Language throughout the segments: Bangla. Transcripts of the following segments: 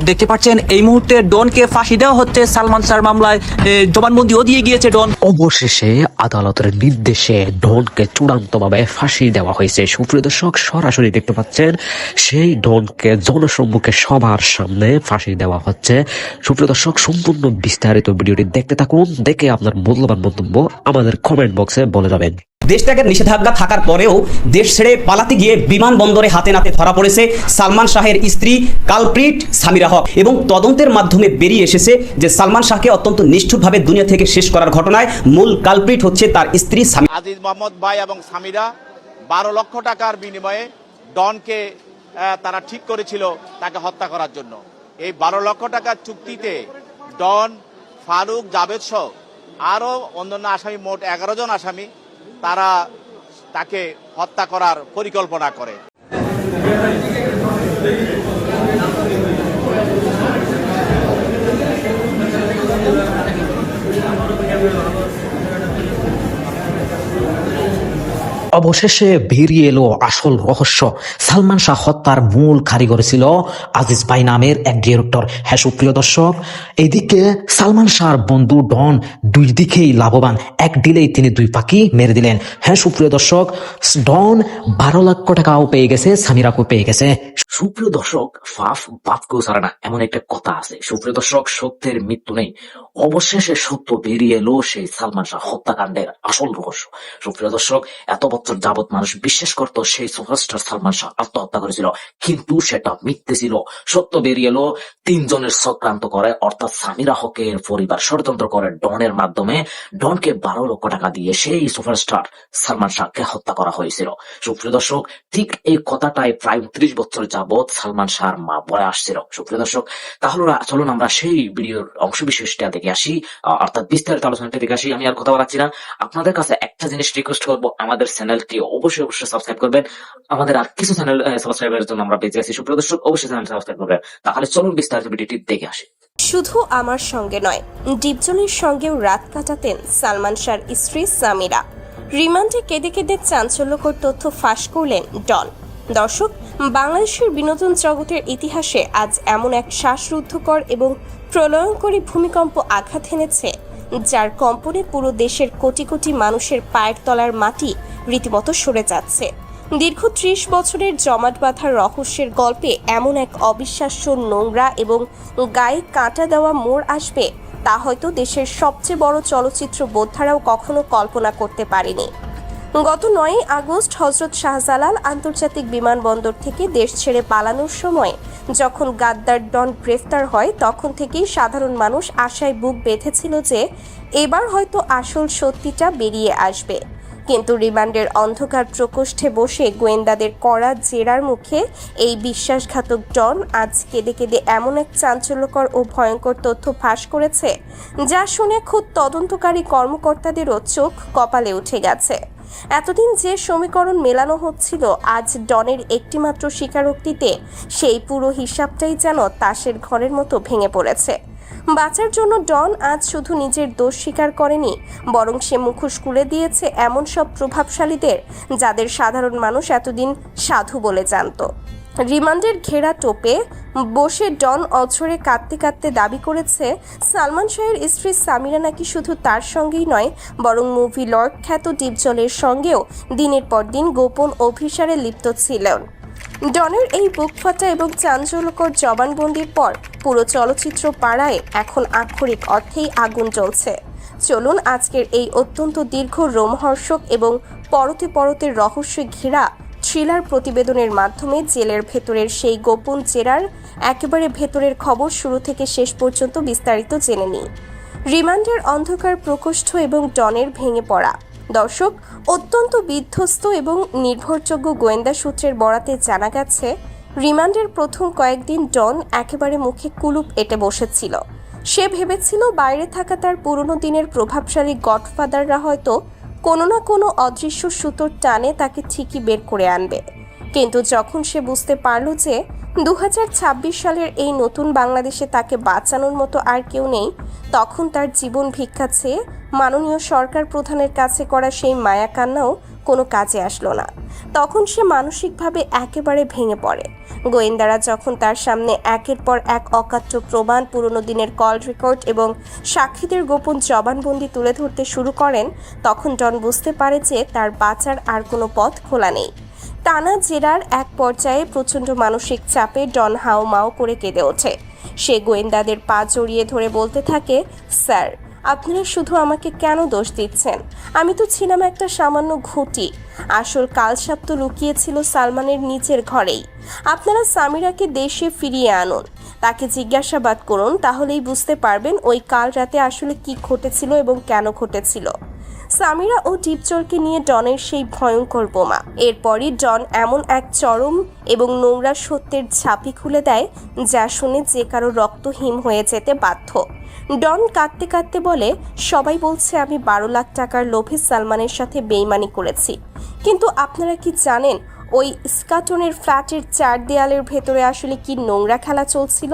দেখতে পাচ্ছেন এই মুহূর্তে ডনকে ফাঁসি দেওয়া হচ্ছে। সালমান শাহর মামলায় জবানবন্দিও দিয়ে গিয়েছে ডন। অবশেষে আদালতের নির্দেশে ডনকে চূড়ান্তভাবে ফাঁসি দেওয়া হয়েছে। সুপ্রিয় দর্শক, সরাসরি দেখতে পাচ্ছেন সেই ডনকে জনসম্মুখে সবার সামনে ফাঁসি দেওয়া হচ্ছে। সুপ্রিয় দর্শক, সম্পূর্ণ বিস্তারিত ভিডিওটি দেখতে থাকুন, দেখে আপনার মূল্যবান মন্তব্য আমাদের কমেন্ট বক্সে বলে যাবেন। দেশ ত্যাগের নিষেধাজ্ঞা থাকার পরেও দেশ ছেড়ে পালাতে গিয়ে বিমানবন্দরে হাতে নাতে ধরা পড়েছে সালমান শাহের স্ত্রী কালপ্রিট সামিরা হক, এবং তদন্তের মাধ্যমে বেরিয়ে এসেছে যে সালমান শাহকে অত্যন্ত নিষ্ঠুরভাবে দুনিয়া থেকে শেষ করার ঘটনায় মূল কালপ্রিট হচ্ছে তার স্ত্রী আজিজ মোহাম্মদ ভাই এবং সামিরা 12 লক্ষ টাকার বিনিময়ে ডনকে তারা ঠিক করেছিল তাকে হত্যা করার জন্য। এই 12 লক্ষ টাকার চুক্তিতে ডন, ফারুক, জাভেদ সহ আরও অন্যান্য আসামি, মোট 11 জন আসামি, তারা তাকে হত্যা করার পরিকল্পনা করে। অবশেষে বেরিয়ে এলো আসল রহস্য। সালমান শাহ হত্যার মূল কারিগর ছিল আজিজ ভাই নামের এক ডিরেক্টর। হ্যাঁ সুপ্রিয় দর্শক, এইদিকে সালমান শাহর বন্ধু ডন দুই দিকেই লাভবান, এক ডিলেই তিনি দুই পাখি মেরে দিলেন। হ্যাঁ সুপ্রিয় দর্শক, ডন 12 লক্ষ টাকাও পেয়ে গেছে, সামিরাকেও পেয়ে গেছে। সুপ্রিয় দর্শক, ফাফ বাপকেও ছাড়ে না, এমন একটা কথা আছে। সুপ্রিয় দর্শক, সত্যের মৃত্যু নেই। অবশেষে সত্য বেরিয়ে এলো সেই সালমান শাহ হত্যাকাণ্ডের আসল রহস্য। সুপ্রিয় দর্শক, এত বছর যাবত মানুষ বিশ্বাস করতো সেই সুপারস্টার সালমান শাহ আত্মহত্যা করেছিল, কিন্তু সেটা মিথ্যে ছিল। সত্য বেরিয়ে এলো 3 জনের চক্রান্ত করে, অর্থাৎ সামিরা হকের পরিবার ষড়যন্ত্র করে ডনের মাধ্যমে ডনকে 12 লক্ষ টাকা দিয়ে সেই সুপারস্টার সালমান শাহকে হত্যা করা হয়েছিল। সুপ্রিয় দর্শক, ঠিক এই কথাটাই প্রায় 30 বছর যাবত সালমান শাহর মা বলে আসছিল। সুপ্রিয় দর্শক, তাহলে চলুন আমরা সেই ভিডিওর অংশ বিশেষটা দেখে আসি, অর্থাৎ বিস্তারিত আলোচনাটা দেখে আসি। আমি আর কথা বলাচ্ছি না, আপনাদের কাছে একটা জিনিস রিকোয়েস্ট করবো, আমাদের চ্যানেলটি অবশ্যই সাবস্ক্রাইব করবেন। আমাদের আর কিছু চ্যানেল সাবস্ক্রাইবের জন্য আমরা বেঁচে আছি। সুপ্রিয় দর্শক, অবশ্যই চ্যানেল সাবস্ক্রাইব করবেন। তাহলে চলুন বিস্তারিত ভিডিওটি দেখে আসি। শুধু আমার সঙ্গে নয়, ডিপজলের সঙ্গেও রাত কাটাতেন সালমান শাহর স্ত্রী সামিরা। রিমান্ডে কেঁদে কেঁদে চাঞ্চল্যকর তথ্য ফাঁস করলেন ডন। দর্শক, বাংলাদেশের বিনোদন জগতের ইতিহাসে আজ এমন এক শ্বাসরুদ্ধকর এবং প্রলয়ঙ্করী ভূমিকম্প আঘাত এনেছে, যার কম্পনে পুরো দেশের কোটি কোটি মানুষের পায়ের তলার মাটি রীতিমতো সরে যাচ্ছে। দীর্ঘ 30 বছরের জমাট বাঁধার রহস্যের গল্পে এমন এক অবিশ্বাস্য, নোংরা এবং গায়ে কাঁটা দেওয়া মোড় আসবে, তা হয়তো দেশের সবচেয়ে বড় চলচ্চিত্র বোদ্ধারাও কখনো কল্পনা করতে পারেনি। গত 9 আগস্ট হযরত শাহজালাল আন্তর্জাতিক বিমানবন্দর থেকে দেশ ছেড়ে পালানোর সময় যখন গাদ্দার ডন গ্রেফতার হয়, তখন থেকেই সাধারণ মানুষ আশায় বুক বেঁধেছিল যে এবার হয়তো আসল সত্যিটা বেরিয়ে আসবে। কিন্তু রিমান্ডের অন্ধকার প্রকোষ্ঠে বসে গোয়েন্দাদের কড়া জেরার মুখে এই বিশ্বাসঘাতক ডন আজ কেঁদে কেঁদে এমন এক চাঞ্চল্যকর ও ভয়ঙ্কর তথ্য ফাঁস করেছে, যা শুনে খুদ তদন্তকারী কর্মকর্তাদেরও চোখ কপালে উঠে গেছে। এতদিন যে সমীকরণ মেলানো হচ্ছিল, আজ ডনের একটিমাত্র স্বীকারোক্তিতে সেই পুরো হিসাবটাই যেন তাসের ঘরের মতো ভেঙে পড়েছে। বাঁচার জন্য ডন আজ শুধু নিজের দোষ স্বীকার করেনি, বরং সে মুখোশ খুলে দিয়েছে এমন সব প্রভাবশালীদের, যাদের সাধারণ মানুষ এতদিন সাধু বলে জানত। রিমান্ডের ঘেরা টোপে বসে ডন অঝরে কাঁদতে কাঁদতে দাবি করেছে সালমান শাহের স্ত্রী সামিরা নাকি শুধু তার সঙ্গেই নয়, বরং মুভি লর্ড খ্যাত ডিপজলের সঙ্গেও দিনের পর দিন গোপন অভিসারে লিপ্ত ছিলেন। ডনের এই বুকফাটা এবং চাঞ্চল্যকর জবানবন্দির পর পুরো চলচ্চিত্র পাড়ায় এখন আক্ষরিক অর্থেই আগুন জ্বলছে। চলুন আজকের এই অত্যন্ত দীর্ঘ, রোমহর্ষক এবং পরতে পরতে রহস্য ঘেরা থ্রিলার প্রতিবেদনের মাধ্যমে জেলের ভেতরের সেই গোপন জেরার একেবারে ভেতরের খবর শুরু থেকে শেষ পর্যন্ত বিস্তারিত জেনে নিই। রিমান্ডের অন্ধকার প্রকোষ্ঠ এবং ডনের ভেঙে পড়া। দর্শক, অত্যন্ত বিধ্বস্ত এবং নির্ভরযোগ্য গোয়েন্দা সূত্রের বরাতে জানা গেছে, রিমান্ডের প্রথম কয়েকদিন ডন একেবারে মুখে কুলুপ এঁটে বসেছিল। সে ভেবেছিল বাইরে থাকা তার পুরনো দিনের প্রভাবশালী গডফাদাররা হয়তো কোনো না কোনো অদৃশ্য সুতোর টানে তাকে ঠিকই বের করে আনবে। কিন্তু যখন সে বুঝতে পারল যে 2026 সালের এই নতুন বাংলাদেশে তাকে বাঁচানোর মতো আর কেউ নেই। তখন তার জীবন ভিক্ষা চেয়ে মাননীয় সরকার প্রধানের কাছে করা সেই মায়া কান্নাও কোনো কাজে আসলো না। তখন সে মানসিকভাবে একেবারে ভেঙে পড়ে। গোয়েন্দারা যখন তার সামনে একের পর এক অকাট্য প্রমাণ, পুরনো দিনের কল রেকর্ড এবং সাক্ষীদের গোপন জবানবন্দি তুলে ধরতে শুরু করেন, তখন ডন বুঝতে পারে যে তার বাঁচার আর কোনো পথ খোলা নেই। টানা জেরার এক পর্যায়ে প্রচণ্ড মানসিক চাপে ডন হাউমাউ করে কেঁদে ওঠে। সে গোয়েন্দাদের পা জড়িয়ে ধরে বলতে থাকে, স্যার, আপনারা শুধু আমাকে কেন দোষ দিচ্ছেন? আমি তো ছিলাম একটা সামান্য ঘুঁটি। আসল কালসাপ তো লুকিয়েছিল সালমানের নিচের ঘরেই। আপনারা সামিরাকে দেশে ফিরিয়ে আনুন, তাকে জিজ্ঞাসাবাদ করুন, তাহলেই বুঝতে পারবেন ওই কাল রাতে আসলে কি ঘটেছিল এবং কেন ঘটেছিল। সামিরা ও ডিপজলকে নিয়ে ডনের সেই ভয়ঙ্কর বোমা। এরপরই ডন এমন এক চরম এবং নোংরা সত্যের ঝাঁপি খুলে দেয়, যা শুনে যে কারো রক্ত হিম হয়ে যেতে বাধ্য। ডন কাঁদতে কাঁদতে বলে, সবাই বলছে আমি 12 লাখ টাকার লোভে সালমানের সাথে বেইমানি করেছি, কিন্তু আপনারা কি জানেন ওই স্কাটনের ফ্ল্যাটের 4 দেয়ালের ভেতরে আসলে কি নোংরা খেলা চলছিল?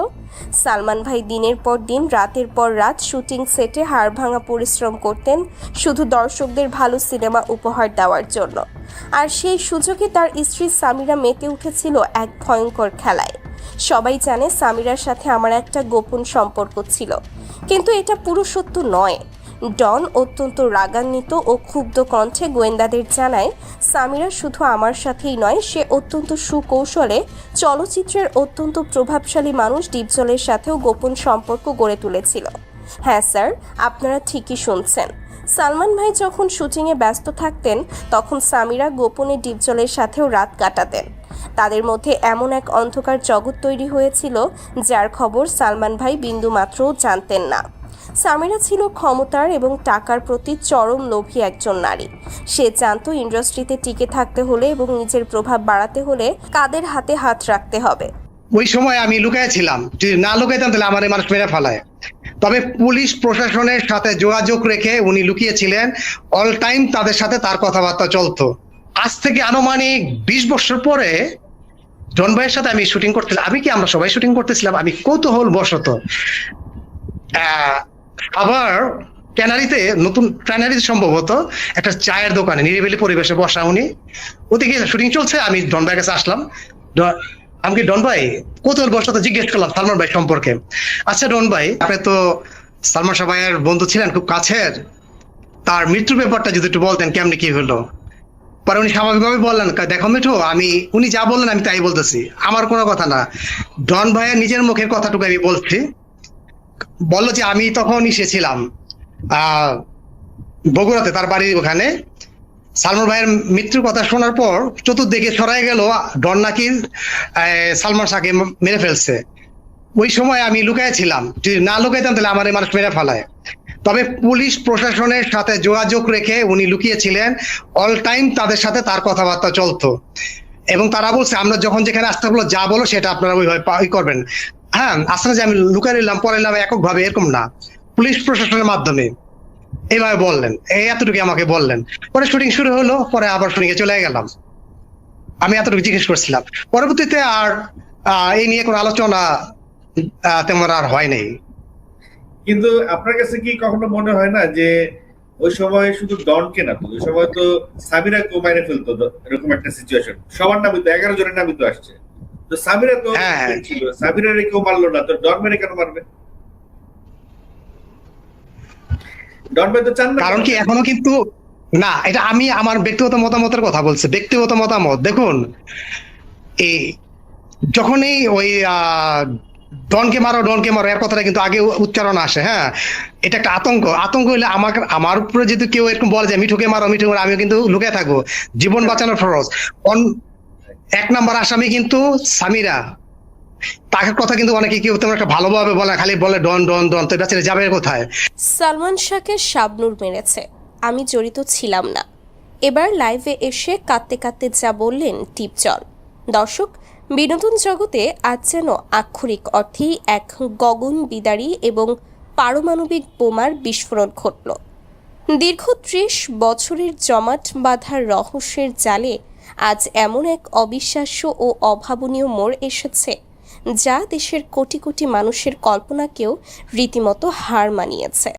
সালমান ভাই দিনের পর দিন, রাতের পর রাত শুটিং সেটে হাড়ভাঙা পরিশ্রম করতেন শুধু দর্শকদের ভালো সিনেমা উপহার দেওয়ার জন্য। আর সেই সুযোগে তার স্ত্রী সামিরা মেতে উঠেছিল এক ভয়ঙ্কর খেলায়। সবাই জানে সামিরার সাথে আমার একটা গোপন সম্পর্ক ছিল, কিন্তু এটা পুরো সত্য নয়। ডন অত্যন্ত রাগান্বিত ও ক্ষুব্ধ কণ্ঠে গোয়েন্দাদের জানায়, সামিরা শুধু আমার সাথেই নয়, সে অত্যন্ত সুকৌশলে চলচ্চিত্রের অত্যন্ত প্রভাবশালী মানুষ ডিপজলের সাথেও গোপন সম্পর্ক গড়ে তুলেছিল। হ্যাঁ স্যার, আপনারা ঠিকই শুনছেন। সালমান ভাই যখন শুটিংয়ে ব্যস্ত থাকতেন, তখন সামিরা গোপনে ডিপজলের সাথেও রাত কাটাতেন। তাদের মধ্যে এমন এক অন্ধকার জগৎ তৈরি হয়েছিল, যার খবর সালমান ভাই বিন্দুমাত্রও জানতেন না। সামিরা ছিল ক্ষমতার এবং টাকার প্রতি চরম লোভী একজন নারী। সে জানত ইন্ডাস্ট্রিতে টিকে থাকতে হলে এবং নিজের প্রভাব বাড়াতে হলে কাদের হাতে হাত রাখতে হবে। ওই সময় আমি লুকাইছিলাম, যদি না লুকাইতাম তাহলে আমার এই মানুষ মেরে ফেলায়। তবে পুলিশ প্রশাসনের সাথে যোগাযোগ রেখে উনি লুকিয়েছিলেন। অল টাইম তাদের সাথে তার কথাবার্তা চলতো। আজ থেকে আনুমানিক 20 বছর পরে ডন ভাইয়ের সাথে আমি শুটিং করতেছিলাম। আমরা সবাই শুটিং করতেছিলাম। আমি কৌতূহল বশত আবার নতুন ট্যানারিতে সম্ভবত একটা চায়ের দোকানে নিরিবিলি পরিবেশে বসা উনি, ওদিকে শুটিং চলছে। আমি ডন ভাইয়ের কাছে আসলাম। আমি ডন ভাই কৌতূহল বশত জিজ্ঞেস করলাম সালমান ভাই সম্পর্কে। আচ্ছা ডন ভাই, আপনি তো সালমান শাহ ভাইয়ের বন্ধু ছিলেন, খুব কাছের, তার মৃত্যুর ব্যাপারটা যদি একটু বলতেন কেমনি কি হলো। পরে উনি স্বাভাবিকভাবে বললেন, দেখো মিঠু, উনি যা বললেন আমি তাই বলতেছি, আমার কোনো কথা না। ডন ভাইয়ের নিজের মুখের কথাটুকু আমি বলছি। বললো যে আমি তখন এসেছিলাম বগুড়াতে, তার বাড়ির ওখানে। সালমান ভাইয়ের মৃত্যুর কথা শোনার পর চতুর্দিকে ছড়াই গেল ডন নাকি সালমান শাহকে মেরে ফেলছে। ওই সময় আমি লুকাইছিলাম, যদি না লুকাইতাম তাহলে আমার এই মানুষ মেরে ফেলায়। তবে পুলিশ প্রশাসনের সাথে যোগাযোগ রেখে উনি লুকিয়েছিলেন। অল টাইম তাদের সাথে তার কথাবার্তা চলতো এবং তারা বলছে আমরা যখন যেখানে আসতে বলো, যা বলো সেটা আপনারা ওইভাবে করবেন। হ্যাঁ, আসলে যে আমি লুকাই নিলাম পরে নিলাম এককভাবে, এরকম না, পুলিশ প্রশাসনের মাধ্যমে এইভাবে বললেন। এতটুকু আমাকে বললেন। পরে শুটিং শুরু হলো, পরে আবার শুটিং এ চলে গেলাম। আমি এতটুকু জিজ্ঞেস করছিলাম। পরবর্তীতে আর এই নিয়ে কোনো আলোচনা তেমন আর হয় নাই। কিন্তু আপনার কাছে কি কখনো মনে হয় না যে ওই সময় শুধু ডনকে না, ওই সময় তো সামিরা কেউ মাইনে ফেলতো, এরকম একটা সিচুয়েশন, সবার নামই তো 11 জনের নামই তো আসছে, তো সামিরা তো ছিল, সামিরা কেউ মারলো না, তো ডন মেরে কেন মারবে? ডন ভাই তো চান না, কারণ কি এখনো কিন্তু না, এটা আমি আমার ব্যক্তিগত মতামতের কথা বলছি, ব্যক্তিগত মতামত। দেখুন, এই যখনই ওই ডনকে মারো এর কথাটা কিন্তু আগে উচ্চারণ আসে। হ্যাঁ, এটা একটা আতঙ্ক হইলে আমার উপরে যদি কেউ এরকম বলে যে মিঠুকে মারো, আমিও কিন্তু লুকিয়ে থাকবো, জীবন বাঁচানোর ফরজ। 1 নম্বর আসামি কিন্তু সামিরা। তাকে কথা কিন্তু অনেকে কেউ তেমন একটা ভালোভাবে বলে, খালি বলে ডন ডন ডন, তো এটা ছেড়ে যাবে কোথায়? সালমান শাহকে শাবনূর মেরেছে, আমি জড়িত ছিলাম না। এবার লাইভে এসে কাঁদতে কাঁদতে যা বললেন ডিপজল। দর্শক, বিনোদন জগতে আজ যেন আক্ষরিক অর্থেই এক গগন বিদারী এবং পারমাণবিক বোমার বিস্ফোরণ ঘটল। দীর্ঘ 30 বছরের জমাট বাঁধার রহস্যের জালে আজ এমন এক অবিশ্বাস্য ও অভাবনীয় মোড় এসেছে, যা দেশের কোটি কোটি মানুষের কল্পনাকেও রীতিমতো হার মানিয়েছে।